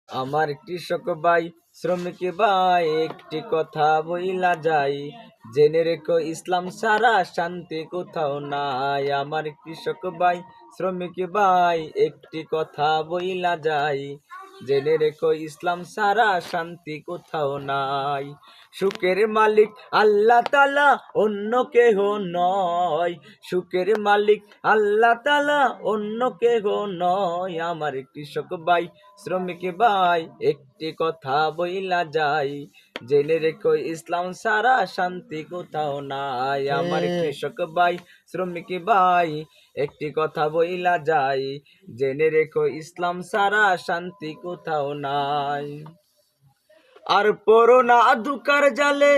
আমার কৃষক ভাই শ্রমিক ভাই একটি কথা বইলা যাই, জেনে রেখো ইসলাম সারা শান্তি কোথাও নাই। আমার কৃষক ভাই শ্রমিক ভাই একটি কথা বইলা যাই, জেনে রেখো ইসলাম সারা শান্তি কোথাও নাই। সুখের মালিক আল্লাহ তাআলা অন্য কেহ নয়, সুখের মালিক আল্লাহ তাআলা অন্য কেহ নয়। আমার কৃষক ভাই শ্রমিক ভাই একটি কথা বইলা যাই, জেনে রেখো ইসলাম সারা শান্তি কোথাও নাই। আমার কৃষক ভাই শ্রমিক ভাই একটি কথা বইলা যাই, জেনে রেখো ইসলাম সারা শান্তি কোথাও নাই। আর পড়ো না দুকার জালে,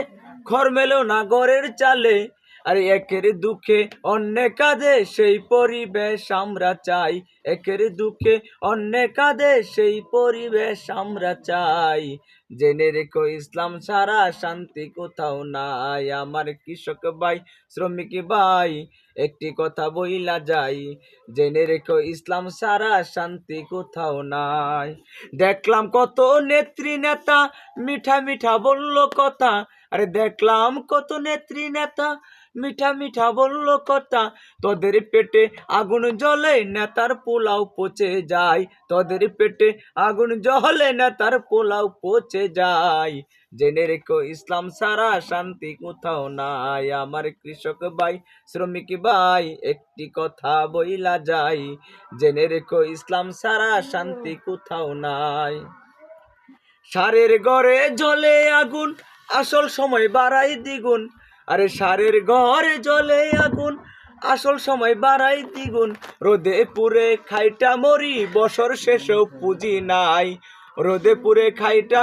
ঘর মেলো না ঘরের চালে, আর একের দুঃখে অন্যে কাঁদে সেই পরিবেশ আমরা চাই। একের দুঃখে অন্যে কাঁদে সেই পরিবেশ আমরা চাই। জেনে রেখো ইসলাম ছাড়া শান্তি কোথাও নাই। আমার কৃষক ভাই শ্রমিক ভাই একটি কথা বইলা যাই, জেনে রেখো ইসলাম ছাড়া শান্তি কোথাও নাই। দেখলাম কত নেত্রী নেতা মিঠা মিঠা বলল কথা, আরে দেখলাম কত নেত্রী নেতা মিঠা মিঠা বলল কথা। তোদের পেটে আগুন জ্বলে নেতার পোলাও পচে যায়, তোদের পেটে আগুন জ্বলে নেতার পোলাও পচে যায়। জেনে রেখো ইসলাম সারা শান্তি কোথাও নাই। আমার কৃষক ভাই শ্রমিক ভাই একটি কথা বইলা যাই, জেনে রেখো ইসলাম সারা শান্তি কোথাও নাই। সারের ঘরে জ্বলে আগুন আসল সময় বাড়াই দ্বিগুণ, আরে সারের ঘরে জ্বলে আগুন আসল সময় বাড়াই দ্বিগুণ। রোদে পুরে খাইটা মরি বছর শেষেও পুঁজি নাই, রোদে পুরে খাইটা